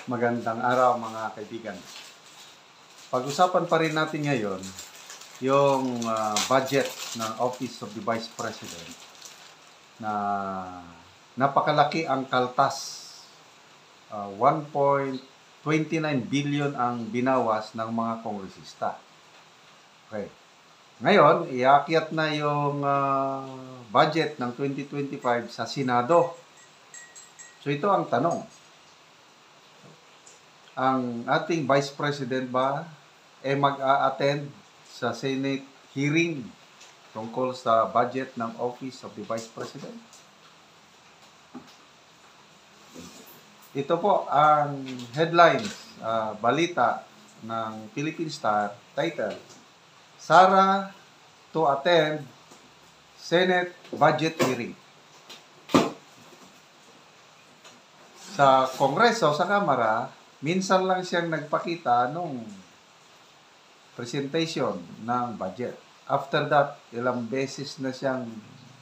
Magandang araw mga kaibigan. Pag-usapan pa rin natin ngayon yung budget ng Office of the Vice President na napakalaki ang kaltas. 1.29 billion ang binawas ng mga kongresista. Okay. Ngayon, iakyat na yung budget ng 2025 sa Senado. So ito ang tanong. Ang ating Vice President ba mag-a-attend sa Senate hearing tungkol sa budget ng Office of the Vice President? Ito po ang headlines, balita ng Philippine Star, title, Sara to attend Senate budget hearing. Sa Kongreso, sa Kamara, minsan lang siyang nagpakita nung presentation ng budget. After that, ilang beses na siyang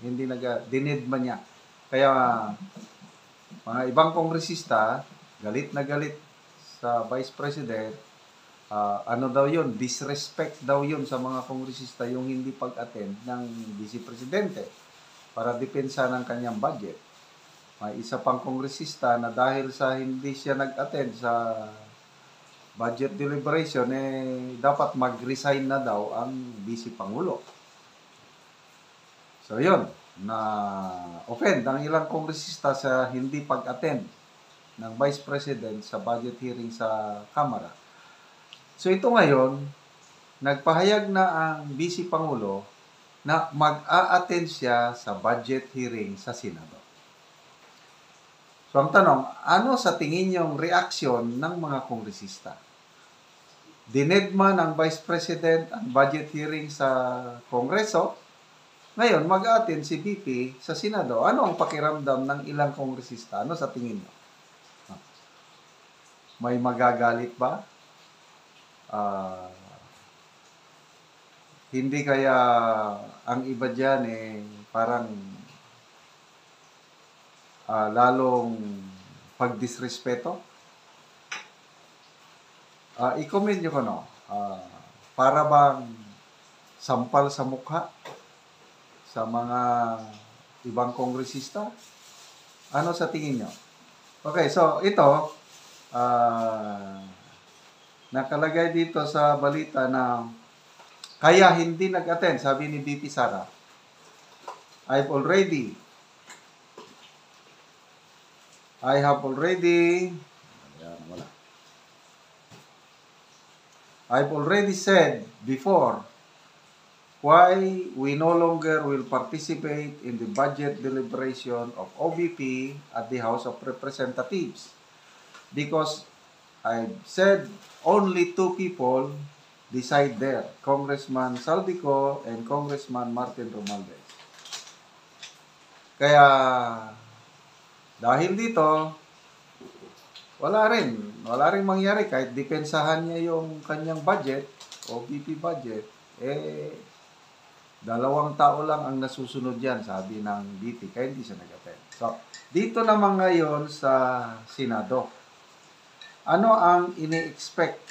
dinidma niya. Kaya mga ibang kongresista, galit na galit sa Vice President, ano daw yun, disrespect daw yun sa mga kongresista yung hindi pag-attend ng Vice Presidente para depensa ng kanyang budget. May isa pang kongresista na dahil sa hindi siya nag-attend sa budget deliberation, dapat mag-resign na daw ang Vice Pangulo. So yun, na-offend ang ilang kongresista sa hindi pag-attend ng Vice President sa budget hearing sa Kamara. So ito ngayon, nagpahayag na ang Vice Pangulo na mag-a-attend siya sa budget hearing sa Senado. So ang tanong, ano sa tingin niyong reaksyon ng mga kongresista? Dinedma ng Vice President ang budget hearing sa Kongreso. Ngayon, mag-attend si VP sa Senado. Ano ang pakiramdam ng ilang kongresista? Ano sa tingin niyo? May magagalit ba? Hindi kaya ang iba dyan parang lalong pagdisrespeto? I-comment nyo ko, para bang sampal sa mukha sa mga ibang kongresista? Ano sa tingin nyo? Okay, so ito, nakalagay dito sa balita na kaya hindi nag-attend, sabi ni VP Sara, I've already said before why we no longer will participate in the budget deliberation of OVP at the House of Representatives because I've said only two people decide there, Congressman Saldico and Congressman Martin Romualdez. Kaya dahil dito, wala rin mangyari kahit depensahan niya yung kanyang budget o VP budget, dalawang tao lang ang nasusunod yan, sabi ng VP, kaya hindi siya nag-attend. So, dito naman ngayon sa Senado, ano ang ini-expect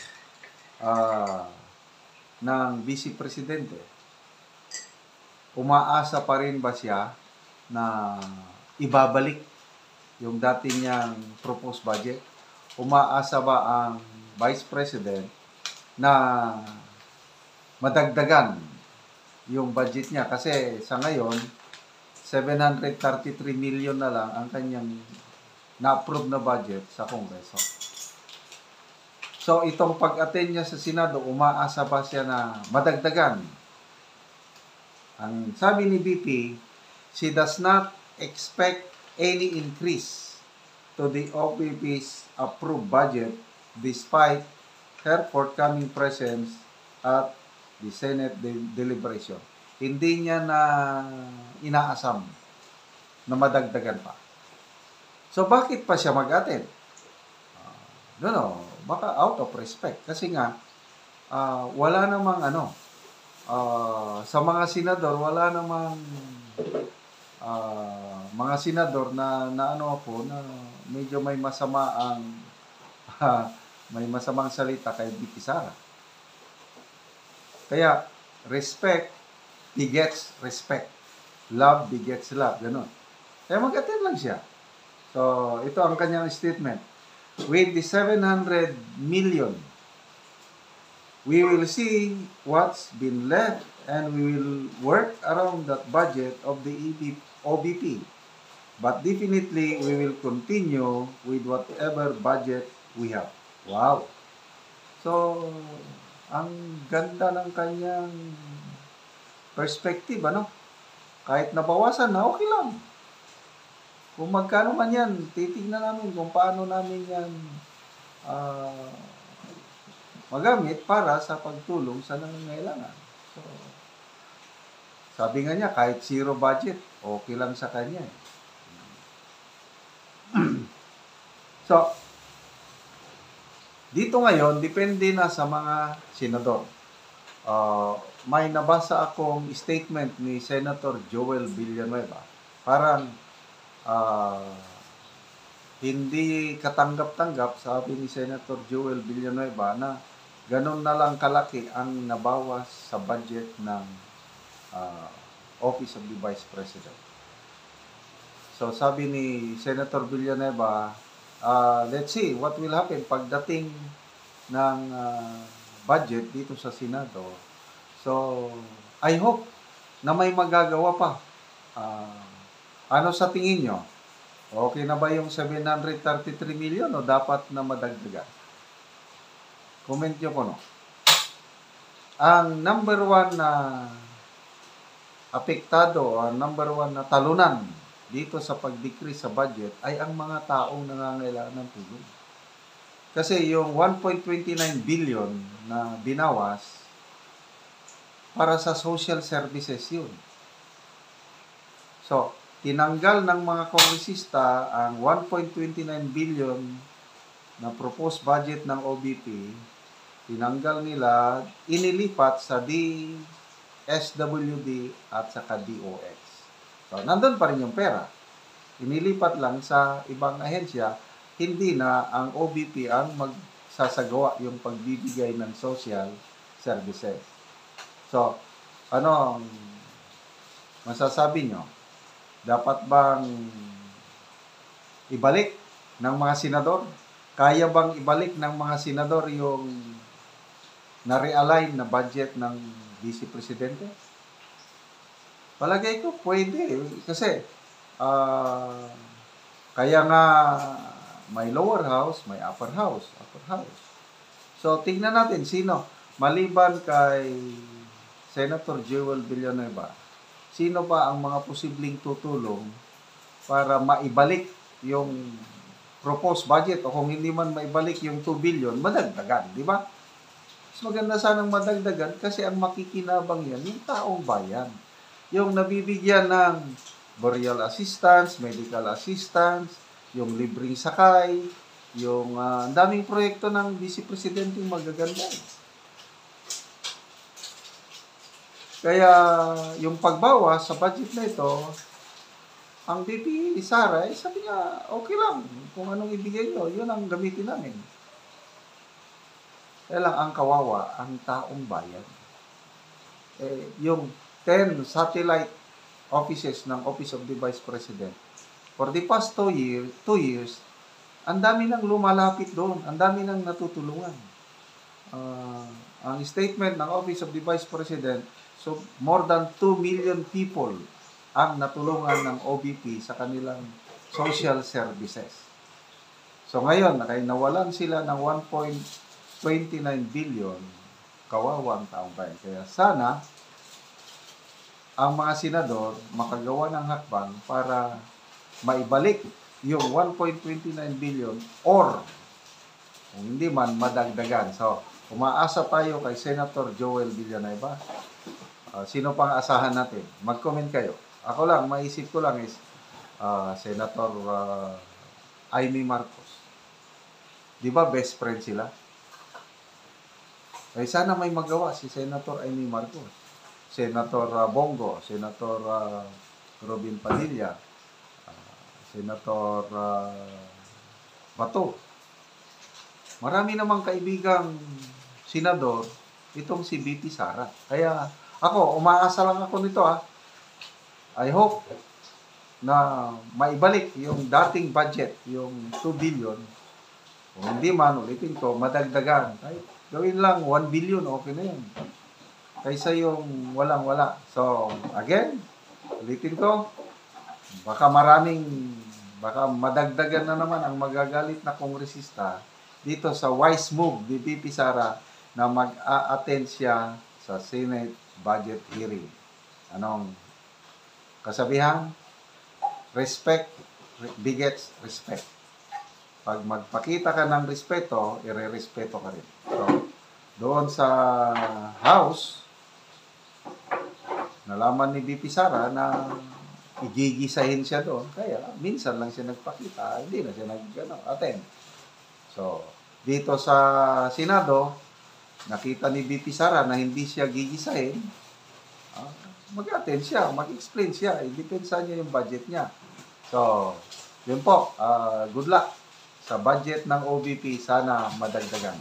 ng Vice Presidente? Umaasa pa rin ba siya na ibabalik yung dati niyang proposed budget? Umaasa ba ang Vice President na madagdagan yung budget niya? Kasi sa ngayon, 733 million na lang ang kanyang na-approve na budget sa Kongreso. So itong pag-attend niya sa Senado, umaasa ba siya na madagdagan? Ang sabi ni VP, she does not expect any increase to the OVP's approved budget despite her forthcoming presence at the Senate deliberation. Hindi niya na inaasam na madagdagan pa. So bakit pa siya mag-attend? Baka out of respect. Kasi nga, wala namang sa mga senador, wala namang mga senador na medyo may masama ang may masamang salita kay VP Sara. Kaya, respect begets respect. Love begets love. Ganun. Kaya mag-attend lang siya. So, ito ang kanyang statement. With the 700 million, we will see what's been left and we will work around that budget of the OBP. But definitely, we will continue with whatever budget we have. Wow! So, ang ganda ng kanyang perspective, ano? Kahit nabawasan na, okay lang. Kung magkano man yan, titignan namin kung paano namin yan magamit para sa pagtulong sa nangangailangan. So, sabi nga niya, kahit zero budget, okay lang sa kanya. So, dito ngayon, depende na sa mga senador. May nabasa akong statement ni Senator Joel Villanueva. Parang hindi katanggap-tanggap, sabi ni Senator Joel Villanueva, na ganun na lang kalaki ang nabawas sa budget ng Office of the Vice President. So sabi ni Senator Villanueva, let's see what will happen pagdating ng budget dito sa Senado. So, I hope na may magagawa pa. Ano sa tingin nyo? Okay na ba yung 733 million o dapat na madagdagan? Comment nyo ko, no? Ang number one na apektado, ang number one na talunan dito sa pag-decrease sa budget ay ang mga taong nangangailangan ng tulong. Kasi yung 1.29 billion na binawas para sa social services yun. So, tinanggal ng mga kongresista ang 1.29 billion na proposed budget ng OBP, tinanggal nila, inilipat sa DSWD at saka DOX. So, nandun pa rin yung pera. Inilipat lang sa ibang ahensya, hindi na ang OBP ang magsasagawa yung pagbibigay ng social services. So, ano ang masasabi nyo? Dapat bang ibalik ng mga senador? Kaya bang ibalik ng mga senador yung na-realign na budget ng Vice Presidente? Palagay ko pwede. Kasi, kaya nga may lower house, may upper house. So, tingnan natin sino. Maliban kay Senator Joel Villanueva, sino ba ang mga posibleng tutulong para maibalik yung proposed budget? O kung hindi man maibalik yung 2 billion, madagdagan, di ba? Mas maganda sanang madagdagan kasi ang makikinabang yan, yung taong bayan. Yung nabibigyan ng burial assistance, medical assistance, yung libreng sakay, yung daming proyekto ng Vice Presidente yung magaganda. Kaya yung pagbawas sa budget na ito, ang VP Sara, sabi niya, okay lang. Kung anong ibigay nyo, yun ang gamitin namin. Kaya lang ang kawawa, ang taong bayan. Yung 10 satellite offices ng Office of the Vice President, for the past 2 years, ang dami nang lumalapit doon, ang dami nang natutulungan. Ang statement ng Office of the Vice President, so more than 2 million people ang natulungan ng OBP sa kanilang social services. So ngayon, nawalan sila ng 1.29 billion, kawawang taong bayan. Kaya sana, ang mga senador makagawa ng hakbang para maibalik yung 1.29 billion or kung hindi man madagdagan. So, umaasa tayo kay Senator Joel Villanueva. Sino pang asahan natin? Mag-comment kayo. Ako lang, maisip ko lang is Senator Amy Marcos. Di ba best friend sila? Ay sana may magawa si Senator Amy Marcos. Senator Bongo, Senator Robin Padilla, Senator Bato. marami namang kaibigang senador itong si BP Sara. Kaya ako, umaasa lang ako nito I hope na maibalik yung dating budget, yung 2 billion. Kung hindi man, ulitin ko, madagdagan. Kahit gawin lang 1 billion, okay na yun. Kaysa yung walang-wala. So, again, ulitin ko, baka madagdagan na naman ang magagalit na kongresista dito sa wise move ni BP Sara na mag-a-attend siya sa Senate budget hearing. Anong kasabihan? Respect begets respect. Pag magpakita ka ng respeto, ire-respeto ka rin. So, doon sa House, nalaman ni BP Sara na igigisahin siya doon. Kaya, minsan lang siya nagpakita, hindi na siya attend. So, dito sa Senado, nakita ni BP Sara na hindi siya gigisahin, mag-attend siya, mag-explain siya, i-depensa niya yung budget niya. So, yun po, good luck sa budget ng OBP, sana madagdagan.